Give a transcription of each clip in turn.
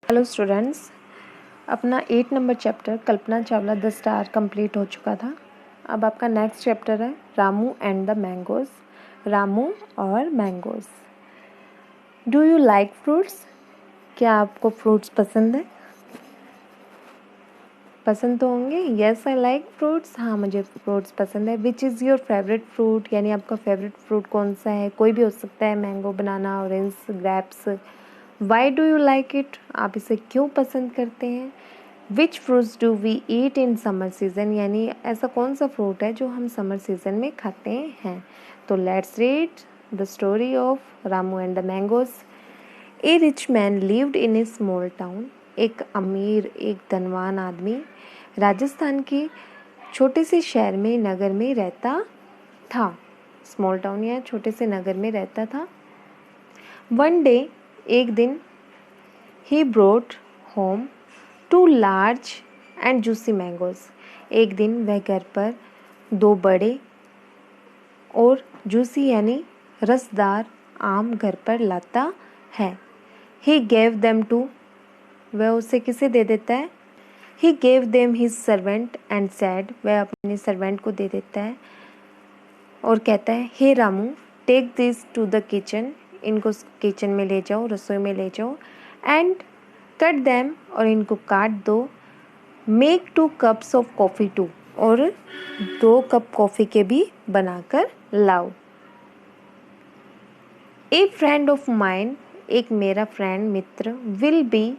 Hello students, अपना 8 number chapter Kalpana Chawla the star complete हो चुका था। अब आपका नेक्स्ट चैप्टर है Ramu and the mangoes. Ramu और mangoes. Do you like fruits? क्या आपको फ्रूट्स पसंद है? पसंद तो होंगे। Yes I like fruits. हाँ, मुझे फ्रूट्स पसंद है। Which is your favourite fruit? यानी आपका फेवरेट फ्रूट कौन सा है? कोई भी हो सकता है, mango, banana, orange, grapes. Why do you like it? आप इसे क्यों पसंद करते हैं? Which fruits do we eat in summer season? यानी ऐसा कौन सा फ्रूट है जो हम समर सीजन में खाते हैं? तो let's read the story of Ramu and the mangoes. A rich man lived in A small town. एक अमीर, एक धनवान आदमी राजस्थान के छोटे से शहर में, नगर में रहता था। स्मॉल टाउन या छोटे से नगर में रहता था। वन डे, एक दिन, he brought home 2 large and juicy mangoes. एक दिन वह घर पर 2 बड़े और जूसी यानी रसदार आम घर पर लाता है। ही गेव देम टू, वह उसे किसे दे देता है? He gave them his servant and sad, वह अपने सर्वेंट को दे देता है और कहता है, hey Ramu, take this to the kitchen, इनको किचन में ले जाओ, रसोई में ले जाओ, एंड कट देम, और इनको काट दो, make 2 cups of coffee too, और 2 कप कॉफ़ी के भी बनाकर लाओ। ए फ्रेंड ऑफ माइन, एक मेरा friend, Mitra, will be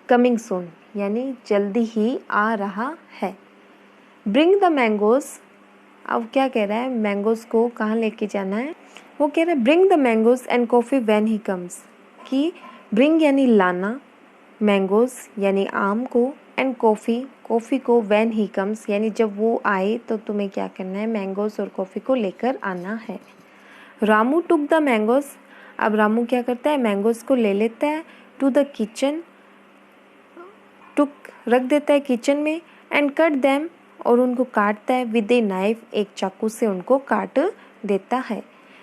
coming soon, यानी जल्दी ही आ रहा है। ब्रिंग द मैंगोज, अब क्या कह रहा है? मैंगोज को कहाँ लेके जाना है? वो कह रहा है bring the mangoes and coffee when he comes, कि ब्रिंग यानी लाना, मैंगोज यानी आम को, एंड कॉफ़ी को व्हेन ही कम्स, यानी जब वो आए तो तुम्हें क्या करना है? मैंगोज और कॉफ़ी को लेकर आना है। रामू टुक द मैंगोज, अब रामू क्या करता है? मैंगोज को ले लेता है, टू द किचन, टुक रख देता है किचन में, एंड कट देम, और उनको काटता है, विद ए नाइफ, एक चाकू से उनको काट देता है।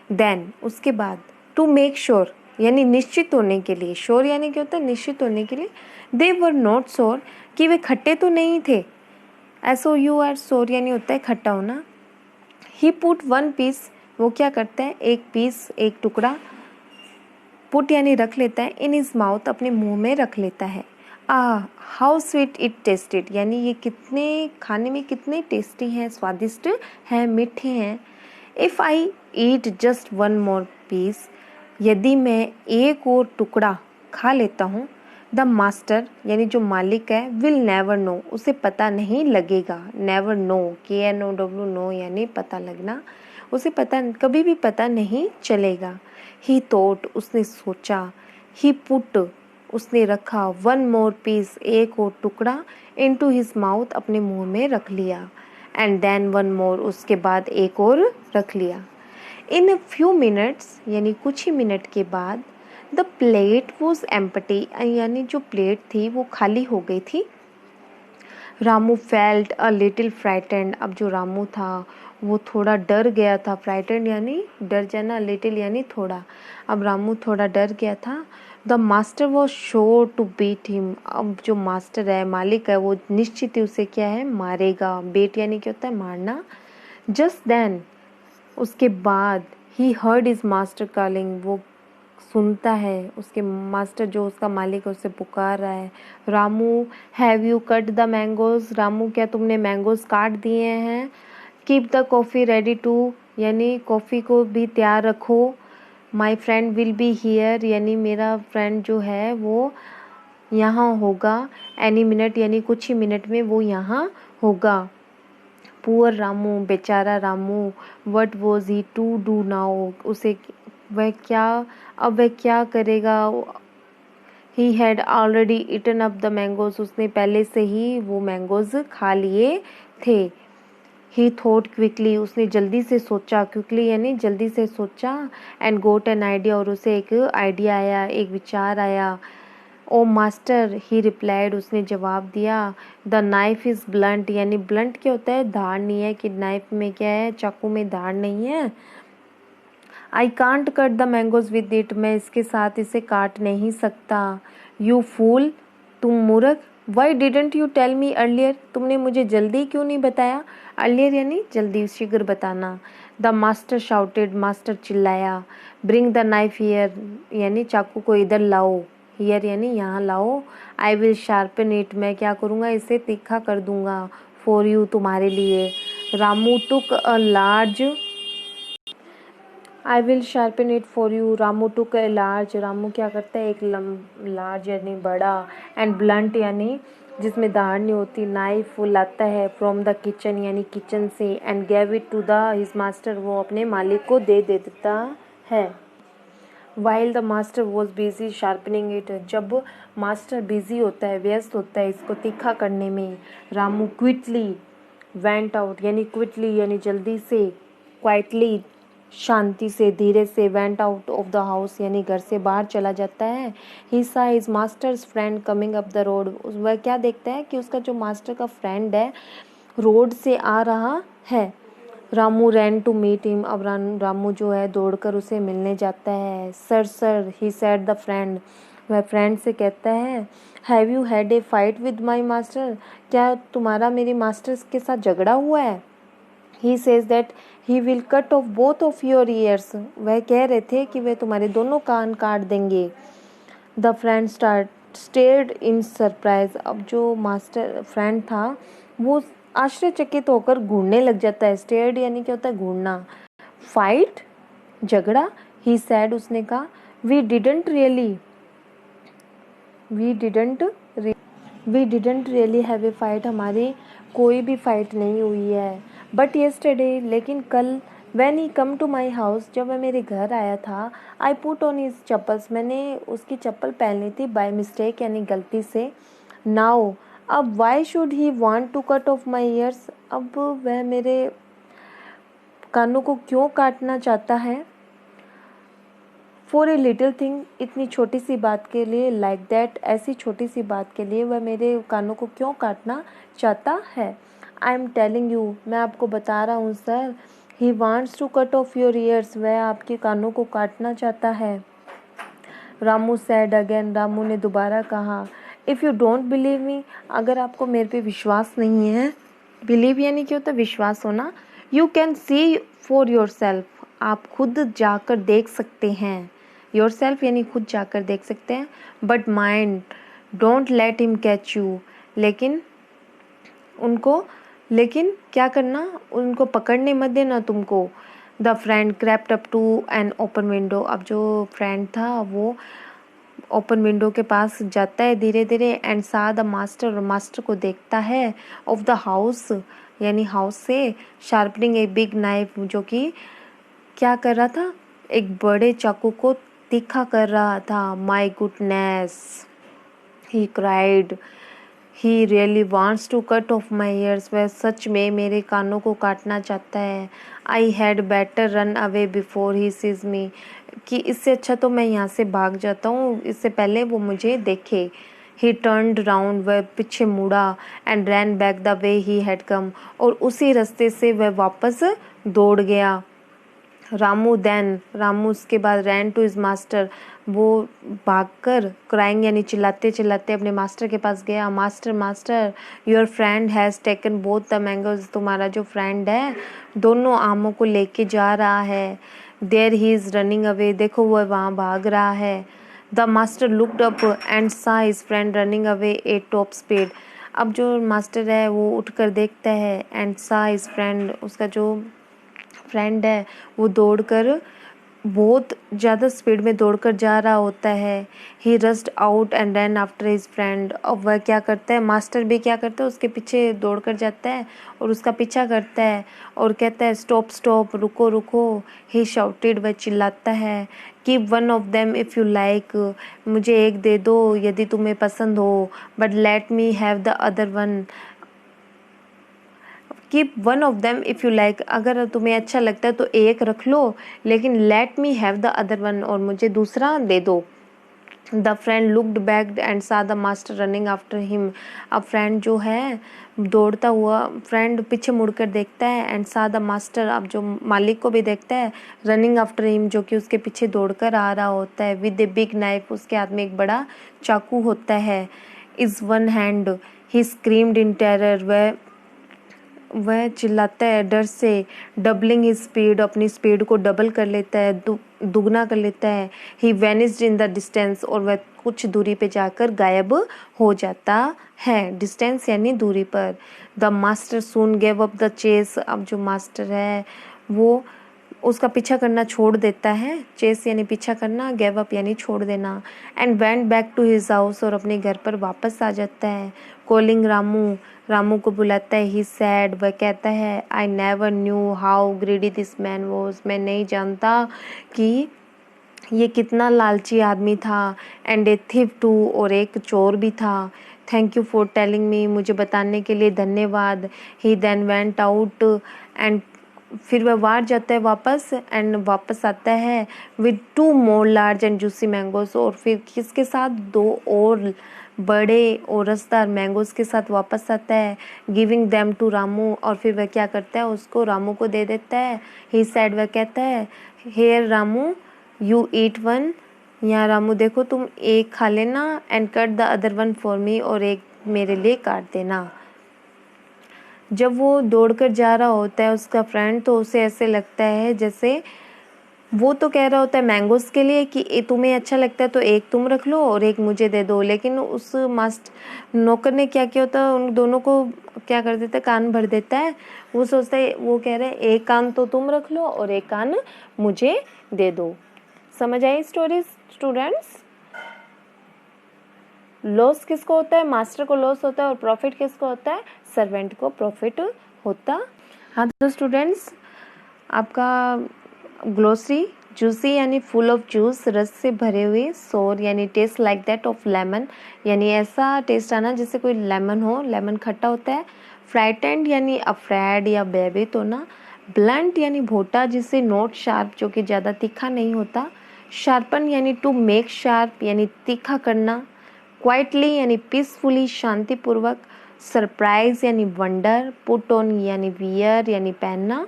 देन, उसके बाद, टू मेक श्योर, यानी निश्चित होने के लिए, श्योर यानी क्या होता है? निश्चित होने के लिए, दे वर नॉट सोर, कि वे खट्टे तो नहीं थे। SOUR, सोर यानी होता है खट्टा होना। ही पुट 1 पीस, वो क्या करता है? एक पीस, एक टुकड़ा, पुट यानी रख लेता है, इन हिज माउथ, अपने मुंह में रख लेता है। हाउ स्वीट इट टेस्टेड, यानी ये कितने खाने में कितने टेस्टी हैं, स्वादिष्ट हैं, मीठे हैं। If I eat just 1 more piece, यदि मैं एक और टुकड़ा खा लेता हूँ, द मास्टर यानी जो मालिक है, विल नेवर नो, उसे पता नहीं लगेगा। नेवर नो, KNOW, नो यानी पता लगना, उसे पता कभी भी पता नहीं चलेगा। ही थॉट, उसने सोचा, ही पुट, उसने रखा, 1 मोर पीस, एक और टुकड़ा, इनटू हिज माउथ, अपने मुंह में रख लिया, एंड देन 1 मोर, उसके बाद एक और रख लिया। इन अ फ्यू मिनट्स, यानी कुछ ही मिनट के बाद, द प्लेट वॉज एम्प्टी, यानी जो प्लेट थी वो खाली हो गई थी। Ramu felt a little frightened, अब जो रामू था वो थोड़ा डर गया था। फ्राइटेंड यानी डर जाना, लिटिल यानी थोड़ा। अब रामू थोड़ा डर गया था। The master was sure to beat him, अब जो मास्टर है, मालिक है, वो निश्चित ही उसे क्या है? मारेगा। बेट यानी क्या होता है? मारना। जस्ट देन, उसके बाद, he heard is master calling, वो सुनता है उसके मास्टर, जो उसका मालिक है, उससे पुकार रहा है, Ramu have you cut the mangoes, Ramu क्या तुमने मैंगोज काट दिए हैं? Keep the coffee ready too, यानी कॉफ़ी को भी तैयार रखो। My friend will be here, यानी मेरा फ्रेंड जो है वो यहाँ होगा। एनी मिनट, यानी कुछ ही मिनट में वो यहाँ होगा। पुअर रामू, बेचारा Ramu, what was he to do now, उसे अब वह क्या करेगा? He had already eaten up the mangoes, उसने पहले से ही वो मैंगोज खा लिए थे। ही थॉट क्विकली, उसने जल्दी से सोचा, क्विकली यानी जल्दी से सोचा, एंड गोट एन आइडिया, और उसे एक आइडिया आया, एक विचार आया। ओ मास्टर, ही रिप्लाइड, उसने जवाब दिया, द नाइफ इज़ ब्लंट, यानी ब्लंट क्या होता है? धार नहीं है, कि नाइफ में क्या है? चाकू में धार नहीं है। I can't cut the mangoes with it, मैं इसके साथ इसे काट नहीं सकता। यू फूल, तुम मूर्ख, why didn't you tell me earlier, तुमने मुझे जल्दी क्यों नहीं बताया। अर्लियर यानी जल्दी, शीघ्र बताना। द मास्टर शाउटेड, मास्टर चिल्लाया। ब्रिंग द नाइफ हियर यानी चाकू को इधर लाओ। हियर यानी यहाँ लाओ। आई विल शार्पन इट, मैं क्या करूँगा, इसे तीखा कर दूंगा। फॉर यू, तुम्हारे लिए। Ramu took a large, I will sharpen it for you. Ramu took a large, Ramu क्या करता है, एक लार्ज यानी बड़ा, एंड ब्लंट यानी जिसमें धार नहीं होती, नाइफ वो लाता है फ्रॉम द किचन यानी किचन से, and gave it to the his master, वो अपने मालिक को दे देता है। While the master was busy sharpening it, जब मास्टर बिजी होता है, व्यस्त होता है इसको तीखा करने में, रामू क्विकली वेंट आउट यानी क्विकली यानी जल्दी से, क्वाइटली शांति से, धीरे से, went out of the house यानी घर से बाहर चला जाता है। ही सा his masters friend coming up the road, वह क्या देखता है कि उसका जो मास्टर का फ्रेंड है रोड से आ रहा है। Ramu ran to meet him, अब रामू जो है दौड़कर उसे मिलने जाता है। Sir sir, he said the friend, वह फ्रेंड से कहता है, have you had a fight with my master, क्या तुम्हारा मेरे मास्टर के साथ झगड़ा हुआ है। He says that he will cut off both of your ears, वह कह रहे थे कि वे तुम्हारे दोनों कान काट देंगे। The friend stared in surprise, अब जो मास्टर फ्रेंड था वो आश्चर्यचकित होकर घूरने लग जाता है। स्टेयर्ड यानी क्या होता है, घूरना। फाइट, झगड़ा। ही सैड, उसने कहा, we didn't really have a fight, हमारी कोई भी फाइट नहीं हुई है। बट येस्टरडे, लेकिन कल, when he come to my house, जब वह मेरे घर आया था, I put on his chappals, मैंने उसकी चप्पल पहन ली थी बाय मिस्टेक यानी गलती से। नाउ, अब why should he want to cut off my ears, अब वह मेरे कानों को क्यों काटना चाहता है। फॉर ए लिटिल थिंग, इतनी छोटी सी बात के लिए, लाइक दैट, ऐसी छोटी सी बात के लिए वह मेरे कानों को क्यों काटना चाहता है। आई एम टेलिंग यू, मैं आपको बता रहा हूँ sir. He wants to cut off your ears, वह आपके कानों को काटना चाहता है। रामू सैड अगेन, रामू ने दोबारा कहा, if you don't believe me, अगर आपको मेरे पे विश्वास नहीं है, बिलीव यानी क्या होता है, विश्वास होना, you can see for your self, आप खुद जाकर देख सकते हैं। योर सेल्फ यानी खुद जाकर देख सकते हैं। But mind, don't let him catch you, लेकिन क्या करना, उनको पकड़ने मत देना तुमको। The friend crept up to an open window, अब जो फ्रेंड था वो ओपन विंडो के पास जाता है धीरे धीरे, एंड सा द मास्टर, और मास्टर को देखता है, ऑफ द हाउस यानी हाउस से, शार्पनिंग ए बिग नाइफ, जो कि क्या कर रहा था, एक बड़े चाकू को तीखा कर रहा था। My goodness, he cried, he really wants to cut off my ears, वह सच में मेरे कानों को काटना चाहता है। I had better run away before he sees me, कि इससे अच्छा तो मैं यहाँ से भाग जाता हूँ, इससे पहले वो मुझे देखे। ही टर्नड राउंड, वह पीछे मुड़ा, and ran back the way he had come, और उसी रास्ते से वह वापस दौड़ गया। रामू उसके बाद रैन टू हिज मास्टर, वो भागकर, क्राइंग यानी चिल्लाते चिल्लाते अपने मास्टर के पास गया। Master, your friend has taken both the mangoes, तुम्हारा जो फ्रेंड है दोनों आमों को लेके जा रहा है। There he is running away, देखो वह वहाँ भाग रहा है। The master looked up and saw his friend running away at top speed, अब जो मास्टर है वो उठकर देखता है, एंड सा हिज फ्रेंड, उसका जो फ्रेंड है वो दौड़कर बहुत ज़्यादा स्पीड में दौड़कर जा रहा होता है। He rushed out and ran after his friend, अब वह क्या करता है, मास्टर भी क्या करता है, उसके पीछे दौड़कर जाता है और उसका पीछा करता है और कहता है, स्टॉप स्टॉप, रुको रुको। ही शाउटेड, वह चिल्लाता है, keep one of them if you like, मुझे एक दे दो यदि तुम्हें पसंद हो, but let me have the other one, keep one of them if you like, अगर तुम्हें अच्छा लगता है तो एक रख लो, लेकिन let me have the other one, और मुझे दूसरा दे दो। The friend looked back and saw the master running after him, अब फ्रेंड जो है दौड़ता हुआ, फ्रेंड पीछे मुड़कर देखता है, एंड सा द मास्टर, अब जो मालिक को भी देखता है, रनिंग आफ्टर हिम, जो कि उसके पीछे दौड़कर आ रहा होता है, विद ए बिग नाइफ, उसके हाथ में एक बड़ा चाकू होता है। Is one hand, he screamed in terror, वह चिल्लाता है डर से। डबलिंग ही स्पीड, अपनी स्पीड को डबल कर लेता है, दुगना कर लेता है। ही वैनिस्ड इन द डिस्टेंस, और वह कुछ दूरी पे जाकर गायब हो जाता है। डिस्टेंस यानी दूरी पर। The master soon gave up the chase, अब जो मास्टर है वो उसका पीछा करना छोड़ देता है। चेस यानी पीछा करना, गेव अप यानी छोड़ देना। And went back to his house, और अपने घर पर वापस आ जाता है। कॉलिंग रामू, रामू को बुलाता है। ही सैड, वह कहता है I never knew how greedy this man was, मैं नहीं जानता कि ये कितना लालची आदमी था। एंड ए थिव टू, और एक चोर भी था। Thank you for telling me, मुझे बताने के लिए धन्यवाद। ही देन वेंट आउट, एंड फिर वह बाहर जाता है वापस, एंड वापस आता है with 2 more large and juicy mangoes, और फिर किसके साथ, 2 और बड़े और रसदार मैंगोज के साथ वापस आता है। गिविंग देम टू रामू, और फिर वह क्या करता है, उसको रामू को दे देता है। ही सैड, वह कहता है here Ramu you eat one, यहाँ रामू देखो तुम एक खा लेना। And cut the other one for me, और एक मेरे लिए काट देना। जब वो दौड़कर जा रहा होता है उसका फ्रेंड, तो उसे ऐसे लगता है जैसे वो तो कह रहा होता है मैंगोस के लिए कि तुम्हें अच्छा लगता है तो एक तुम रख लो और एक मुझे दे दो, लेकिन उस नौकर ने क्या किया होता है, उन दोनों को क्या कर देता है, कान भर देता है। वो सोचता है, वो कह रहे हैं एक कान तो तुम रख लो और एक कान मुझे दे दो। समझ आई स्टोरी स्टूडेंट्स? लॉस किसको होता है, मास्टर को लॉस होता है, और प्रॉफिट किसको होता है, सर्वेंट को प्रॉफिट होता। हाँ तो स्टूडेंट्स, आपका ग्लोसरी जूसी यानी फुल ऑफ जूस, रस से भरे हुए। सोर यानी taste like that of lemon, यानी ऐसा टेस्ट आना जैसे कोई लेमन हो, लेमन खट्टा होता है। फ्राइटेंड यानी अफ्रेड या भयभीत होना। ब्लंट यानी भोटा, जिससे नोट शार्प, जो कि ज़्यादा तीखा नहीं होता। शार्पन यानी टू मेक शार्प, यानी तीखा करना। क्वाइटली यानी पीसफुली, शांतिपूर्वक। सरप्राइज यानी वंडर। पुट ऑन यानी वियर यानी पहनना।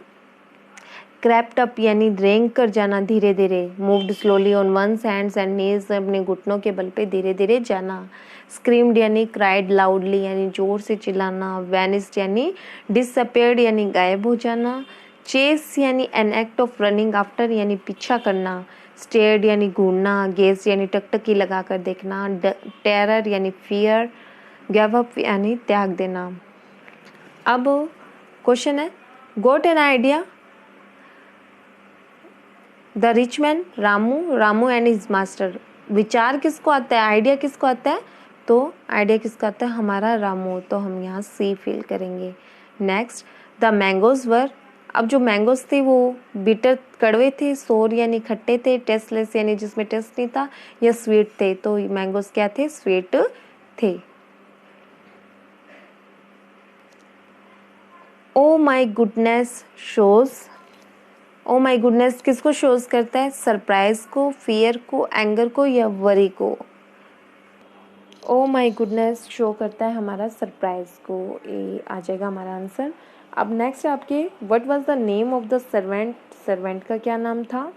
क्रैप्ट अप यानी रेंग कर जाना धीरे धीरे। Moved slowly on one's hands and knees, अपने घुटनों के बल पे धीरे धीरे जाना। स्क्रीम्ड यानी क्राइड लाउडली, यानी जोर से चिल्लाना। वैनिस्ड यानी डिसअपेयर्ड, यानी गायब हो जाना। चेस यानी an act of running after, यानी पीछा करना। स्टेयर्ड यानी घूरना। गेज यानी टकटकी लगा कर देखना। टेरर यानी फियर। गिव अप यानी त्याग देना। अब क्वेश्चन है, गोट an idea. The rich man Ramu and his master. विचार किसको आता है, आइडिया किसको आता है, तो आइडिया किसको आता है, हमारा रामू, तो हम यहाँ सी फिल करेंगे। नेक्स्ट, द मैंगोज वर। अब जो मैंगोज थे वो बिटर कड़वे थे, सोर यानी खट्टे थे, टेस्टलेस यानी जिसमें टेस्ट नहीं था, या स्वीट थे, तो मैंगोज क्या थे, स्वीट थे। Oh my goodness shows. Oh my goodness किसको शोज करता है, सरप्राइज को, फियर को, एंगर को, या वरी को। ओ माई गुडनेस शो करता है हमारा सरप्राइज को, ये आ जाएगा हमारा आंसर। अब नेक्स्ट आपके, what was the name of the servant, servant का क्या नाम था।